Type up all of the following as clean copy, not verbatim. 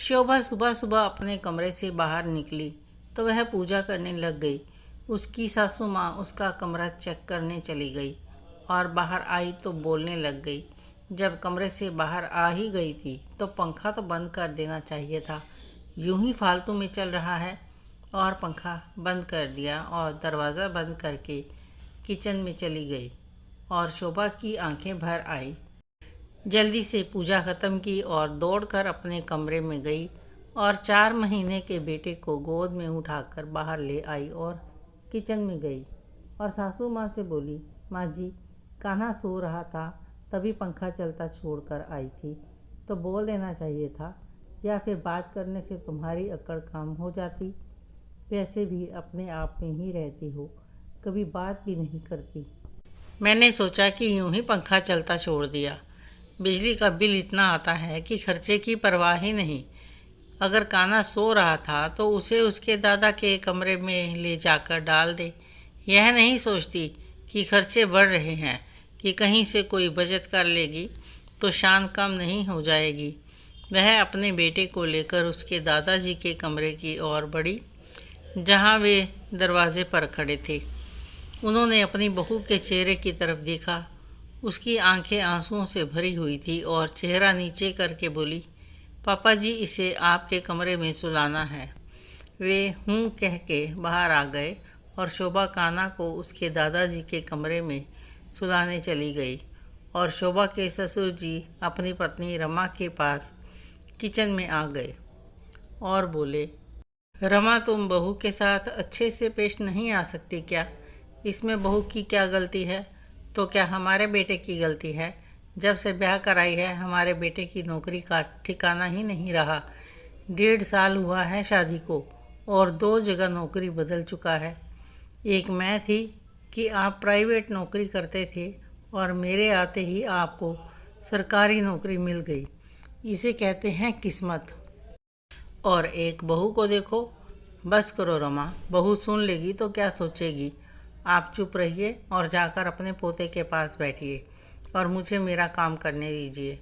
शोभा सुबह सुबह अपने कमरे से बाहर निकली तो वह पूजा करने लग गई। उसकी सासू माँ उसका कमरा चेक करने चली गई और बाहर आई तो बोलने लग गई। जब कमरे से बाहर आ ही गई थी तो पंखा तो बंद कर देना चाहिए था, यूं ही फालतू में चल रहा है। और पंखा बंद कर दिया और दरवाज़ा बंद करके किचन में चली गई और शोभा की आंखें भर आई। जल्दी से पूजा ख़त्म की और दौड़कर अपने कमरे में गई और 4 महीने के बेटे को गोद में उठाकर बाहर ले आई और किचन में गई और सासू माँ से बोली, माँ जी, कान्हा सो रहा था तभी पंखा चलता छोड़कर आई थी, तो बोल देना चाहिए था, या फिर बात करने से तुम्हारी अकड़ काम हो जाती। वैसे भी अपने आप में ही रहती हो, कभी बात भी नहीं करती। मैंने सोचा कि यूं ही पंखा चलता छोड़ दिया। बिजली का बिल इतना आता है कि खर्चे की परवाह ही नहीं। अगर कान्हा सो रहा था तो उसे उसके दादा के कमरे में ले जाकर डाल दे। यह नहीं सोचती कि खर्चे बढ़ रहे हैं, कि कहीं से कोई बचत कर लेगी तो शान कम नहीं हो जाएगी। वह अपने बेटे को लेकर उसके दादाजी के कमरे की ओर बढ़ी, जहाँ वे दरवाजे पर खड़े थे। उन्होंने अपनी बहू के चेहरे की तरफ देखा। उसकी आंखें आंसुओं से भरी हुई थी और चेहरा नीचे करके बोली, पापा जी, इसे आपके कमरे में सुलाना है। वे हूँ कह के बाहर आ गए और शोभा कान्हा को उसके दादाजी के कमरे में सुलाने चली गई और शोभा के ससुर जी अपनी पत्नी रमा के पास किचन में आ गए और बोले, रमा, तुम बहू के साथ अच्छे से पेश नहीं आ सकती क्या? इसमें बहू की क्या गलती है? तो क्या हमारे बेटे की गलती है? जब से ब्याह कराई है हमारे बेटे की नौकरी का ठिकाना ही नहीं रहा। 1.5 साल हुआ है शादी को और 2 जगह नौकरी बदल चुका है। एक मैं थी कि आप प्राइवेट नौकरी करते थे और मेरे आते ही आपको सरकारी नौकरी मिल गई। इसे कहते हैं किस्मत। और एक बहू को देखो। बस करो रमा, बहू सुन लेगी तो क्या सोचेगी। आप चुप रहिए और जाकर अपने पोते के पास बैठिए और मुझे मेरा काम करने दीजिए।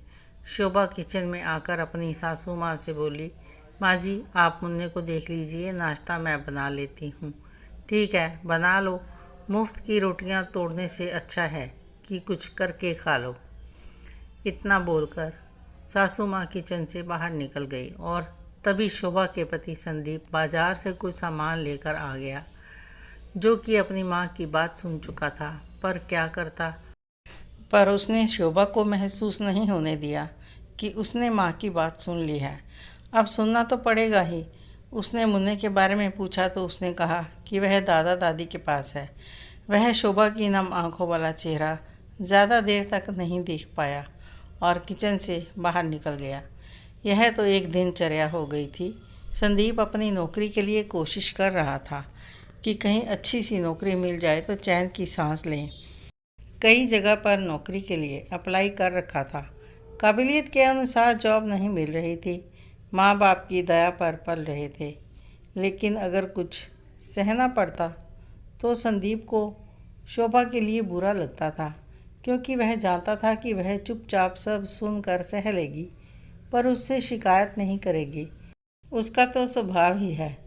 शोभा किचन में आकर अपनी सासू माँ से बोली, माँ जी, आप मुन्ने को देख लीजिए, नाश्ता मैं बना लेती हूँ। ठीक है, बना लो। मुफ्त की रोटियाँ तोड़ने से अच्छा है कि कुछ करके खा लो। इतना बोलकर सासू माँ किचन से बाहर निकल गई और तभी शोभा के पति संदीप बाजार से कुछ सामान लेकर आ गया, जो कि अपनी माँ की बात सुन चुका था। पर क्या करता। पर उसने शोभा को महसूस नहीं होने दिया कि उसने माँ की बात सुन ली है। अब सुनना तो पड़ेगा ही। उसने मुन्ने के बारे में पूछा तो उसने कहा कि वह दादा दादी के पास है। वह शोभा की नम आंखों वाला चेहरा ज़्यादा देर तक नहीं देख पाया और किचन से बाहर निकल गया। यह तो एक दिनचर्या हो गई थी। संदीप अपनी नौकरी के लिए कोशिश कर रहा था कि कहीं अच्छी सी नौकरी मिल जाए तो चैन की सांस लें। कई जगह पर नौकरी के लिए अप्लाई कर रखा था। काबिलियत के अनुसार जॉब नहीं मिल रही थी। माँ बाप की दया पर पल रहे थे। लेकिन अगर कुछ सहना पड़ता तो संदीप को शोभा के लिए बुरा लगता था, क्योंकि वह जानता था कि वह चुपचाप सब सुनकर सह लेगी, पर उससे शिकायत नहीं करेगी। उसका तो स्वभाव ही है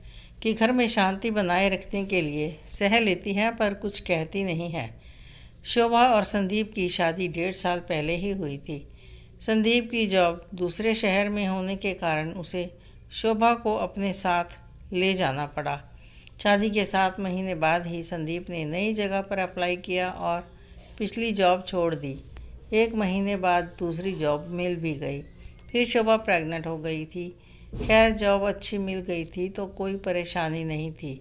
कि घर में शांति बनाए रखने के लिए सह लेती है पर कुछ कहती नहीं है। शोभा और संदीप की शादी 1.5 साल पहले ही हुई थी। संदीप की जॉब दूसरे शहर में होने के कारण उसे शोभा को अपने साथ ले जाना पड़ा। शादी के 7 महीने बाद ही संदीप ने नई जगह पर अप्लाई किया और पिछली जॉब छोड़ दी। 1 महीने बाद दूसरी जॉब मिल भी गई। फिर शोभा प्रेग्नेंट हो गई थी। खैर, जॉब अच्छी मिल गई थी तो कोई परेशानी नहीं थी।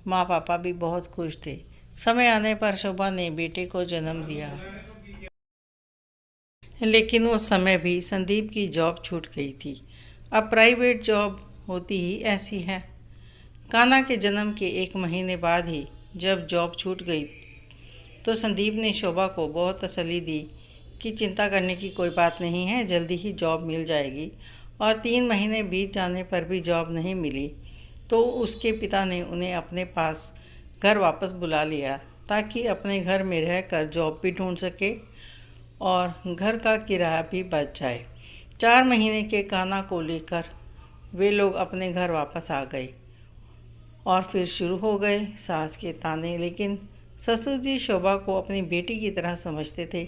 माँ पापा भी बहुत खुश थे। समय आने पर शोभा ने बेटे को जन्म दिया, लेकिन वो समय भी संदीप की जॉब छूट गई थी। अब प्राइवेट जॉब होती ही ऐसी है। कान्हा के जन्म के 1 महीने बाद ही जब जॉब छूट गई तो संदीप ने शोभा को बहुत तसल्ली दी कि चिंता करने की कोई बात नहीं है, जल्दी ही जॉब मिल जाएगी। और 3 महीने बीत जाने पर भी जॉब नहीं मिली तो उसके पिता ने उन्हें अपने पास घर वापस बुला लिया ताकि अपने घर में रहकर जॉब भी ढूंढ सके और घर का किराया भी बच जाए। 4 महीने के कान्हा को लेकर वे लोग अपने घर वापस आ गए और फिर शुरू हो गए सास के ताने। लेकिन ससुर जी शोभा को अपनी बेटी की तरह समझते थे।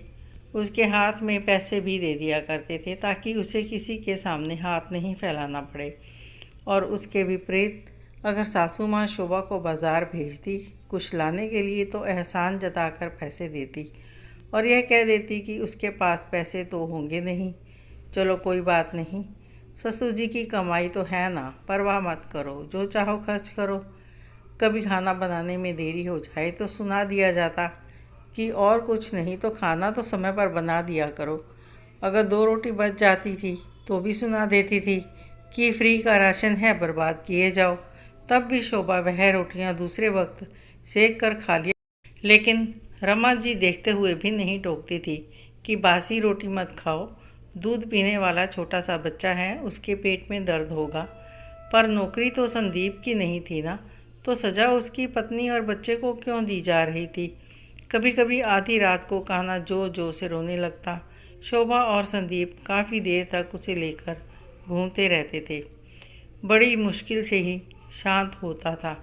उसके हाथ में पैसे भी दे दिया करते थे ताकि उसे किसी के सामने हाथ नहीं फैलाना पड़े। और उसके विपरीत अगर सासू माँ शोभा को बाज़ार भेजती कुछ लाने के लिए तो एहसान जताकर पैसे देती और यह कह देती कि उसके पास पैसे तो होंगे नहीं, चलो कोई बात नहीं, ससुर जी की कमाई तो है ना, परवाह मत करो, जो चाहो खर्च करो। कभी खाना बनाने में देरी हो जाए तो सुना दिया जाता कि और कुछ नहीं तो खाना तो समय पर बना दिया करो। अगर 2 रोटी बच जाती थी तो भी सुना देती थी कि फ्री का राशन है, बर्बाद किए जाओ। तब भी शोभा वह रोटियां दूसरे वक्त सेक कर खा लिया। लेकिन रमा जी देखते हुए भी नहीं टोकती थी कि बासी रोटी मत खाओ, दूध पीने वाला छोटा सा बच्चा है, उसके पेट में दर्द होगा। पर नौकरी तो संदीप की नहीं थी ना, तो सज़ा उसकी पत्नी और बच्चे को क्यों दी जा रही थी। कभी कभी आधी रात को कान्हा जोर से रोने लगता। शोभा और संदीप काफ़ी देर तक उसे लेकर घूमते रहते थे। बड़ी मुश्किल से ही शांत होता था।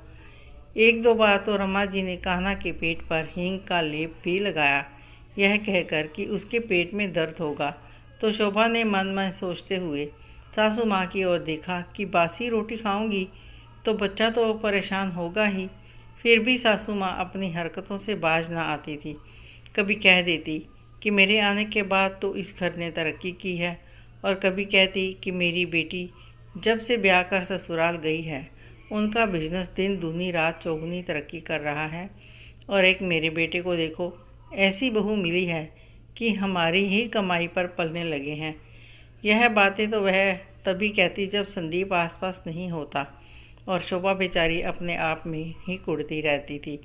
1-2 बार तो रमा जी ने कान्हा के पेट पर हींग का लेप भी लगाया, यह कहकर कि उसके पेट में दर्द होगा। तो शोभा ने मन में सोचते हुए सासू माँ की ओर देखा कि बासी रोटी खाऊंगी तो बच्चा तो परेशान होगा ही। फिर भी सासू माँ अपनी हरकतों से बाज ना आती थी। कभी कह देती कि मेरे आने के बाद तो इस घर ने तरक्की की है, और कभी कहती कि मेरी बेटी जब से ब्याह कर ससुराल गई है उनका बिजनेस दिन दूनी रात चौगुनी तरक्की कर रहा है, और एक मेरे बेटे को देखो, ऐसी बहू मिली है कि हमारी ही कमाई पर पलने लगे हैं। यह बातें तो वह तभी कहती जब संदीप आसपास नहीं होता, और शोभा बेचारी अपने आप में ही कुढ़ती रहती थी।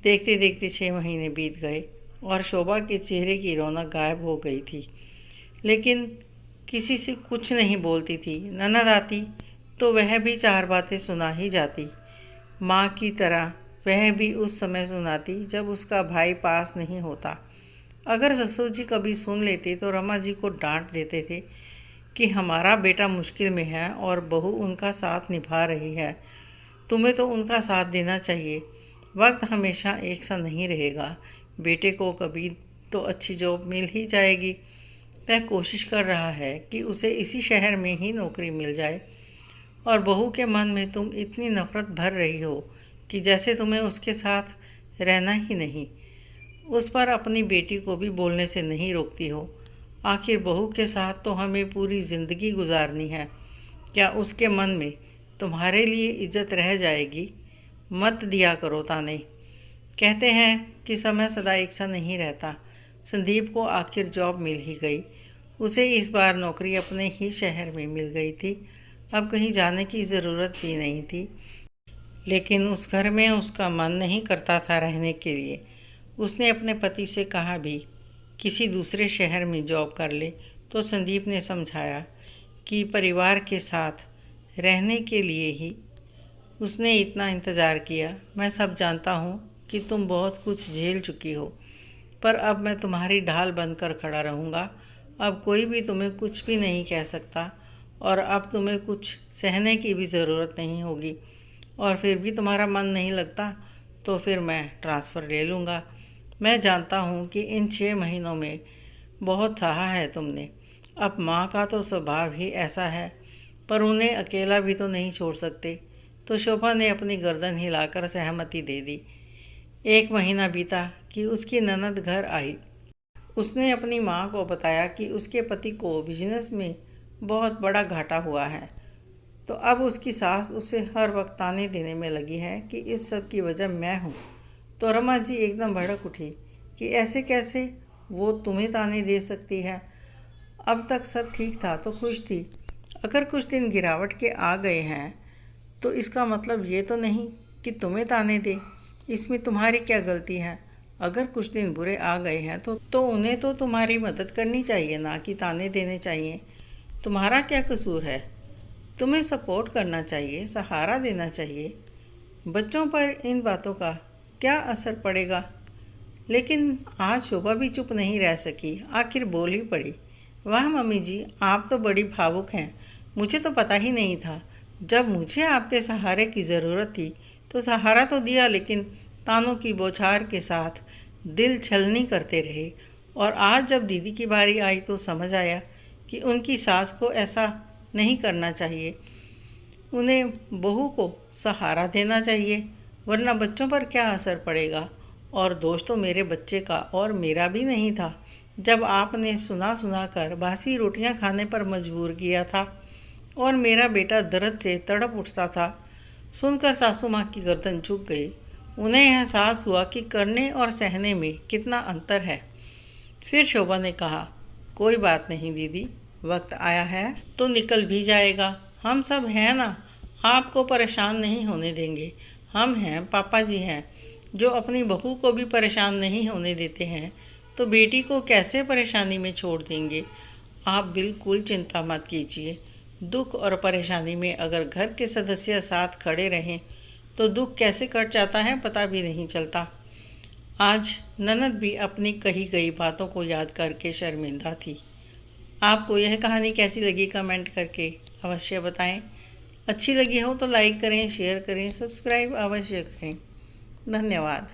देखते देखते 6 महीने बीत गए और शोभा के चेहरे की रौनक गायब हो गई थी। लेकिन किसी से कुछ नहीं बोलती थी। ननद आती तो वह भी 4 बातें सुना ही जाती। माँ की तरह वह भी उस समय सुनाती जब उसका भाई पास नहीं होता। अगर ससुर जी कभी सुन लेते तो रमा जी को डांट देते थे कि हमारा बेटा मुश्किल में है और बहू उनका साथ निभा रही है, तुम्हें तो उनका साथ देना चाहिए। वक्त हमेशा एक सा नहीं रहेगा, बेटे को कभी तो अच्छी जॉब मिल ही जाएगी। वह कोशिश कर रहा है कि उसे इसी शहर में ही नौकरी मिल जाए, और बहू के मन में तुम इतनी नफ़रत भर रही हो कि जैसे तुम्हें उसके साथ रहना ही नहीं। उस पर अपनी बेटी को भी बोलने से नहीं रोकती हो। आखिर बहू के साथ तो हमें पूरी ज़िंदगी गुजारनी है, क्या उसके मन में तुम्हारे लिए इज्जत रह जाएगी? मत दिया करो ताने। कहते हैं कि समय सदा एक सा नहीं रहता। संदीप को आखिर जॉब मिल ही गई। उसे इस बार नौकरी अपने ही शहर में मिल गई थी। अब कहीं जाने की ज़रूरत भी नहीं थी। लेकिन उस घर में उसका मन नहीं करता था रहने के लिए। उसने अपने पति से कहा भी किसी दूसरे शहर में जॉब कर ले, तो संदीप ने समझाया कि परिवार के साथ रहने के लिए ही उसने इतना इंतज़ार किया। मैं सब जानता हूँ कि तुम बहुत कुछ झेल चुकी हो, पर अब मैं तुम्हारी ढाल बनकर खड़ा रहूँगा। अब कोई भी तुम्हें कुछ भी नहीं कह सकता, और अब तुम्हें कुछ सहने की भी ज़रूरत नहीं होगी। और फिर भी तुम्हारा मन नहीं लगता तो फिर मैं ट्रांसफ़र ले लूँगा। मैं जानता हूँ कि इन 6 महीनों में बहुत सहा है तुमने। अब माँ का तो स्वभाव ही ऐसा है, पर उन्हें अकेला भी तो नहीं छोड़ सकते। तो शोभा ने अपनी गर्दन हिलाकर सहमति दे दी। 1 महीना बीता कि उसकी ननद घर आई। उसने अपनी माँ को बताया कि उसके पति को बिजनेस में बहुत बड़ा घाटा हुआ है। तो अब उसकी सास उसे हर वक्त ताने देने में लगी है कि इस सब की वजह मैं हूँ। तो रमा जी एकदम भड़क उठी कि ऐसे कैसे वो तुम्हें ताने दे सकती है? अब तक सब ठीक था तो खुश थी। अगर कुछ दिन गिरावट के आ गए हैं तो इसका मतलब ये तो नहीं कि तुम्हें ताने दे। इसमें तुम्हारी क्या गलती है? अगर कुछ दिन बुरे आ गए हैं तो उन्हें तो तुम्हारी मदद करनी चाहिए, ना कि ताने देने चाहिए। तुम्हारा क्या कसूर है? तुम्हें सपोर्ट करना चाहिए, सहारा देना चाहिए। बच्चों पर इन बातों का क्या असर पड़ेगा? लेकिन आज शोभा भी चुप नहीं रह सकी, आखिर बोल ही पड़ी। वाह मम्मी जी, आप तो बड़ी भावुक हैं। मुझे तो पता ही नहीं था। जब मुझे आपके सहारे की ज़रूरत थी तो सहारा तो दिया, लेकिन तानों की बौछार के साथ दिल छलनी करते रहे। और आज जब दीदी की बारी आई तो समझ आया कि उनकी सास को ऐसा नहीं करना चाहिए। उन्हें बहू को सहारा देना चाहिए, वरना बच्चों पर क्या असर पड़ेगा। और दोष तो मेरे बच्चे का और मेरा भी नहीं था। जब आपने सुना सुना कर बासी रोटियां खाने पर मजबूर किया था और मेरा बेटा दर्द से तड़प उठता था, सुनकर सासू माँ की गर्दन झुक गई। उन्हें एहसास हुआ कि करने और सहने में कितना अंतर है। फिर शोभा ने कहा, कोई बात नहीं दीदी, वक्त आया है तो निकल भी जाएगा। हम सब हैं ना, आपको परेशान नहीं होने देंगे। हम हैं, पापा जी हैं, जो अपनी बहू को भी परेशान नहीं होने देते हैं, तो बेटी को कैसे परेशानी में छोड़ देंगे। आप बिल्कुल चिंता मत कीजिए। दुख और परेशानी में अगर घर के सदस्य साथ खड़े रहें तो दुख कैसे कट जाता है पता भी नहीं चलता। आज ननद भी अपनी कही गई बातों को याद करके शर्मिंदा थी। आपको यह कहानी कैसी लगी कमेंट करके अवश्य बताएं। अच्छी लगी हो तो लाइक करें, शेयर करें, सब्सक्राइब अवश्य करें। धन्यवाद।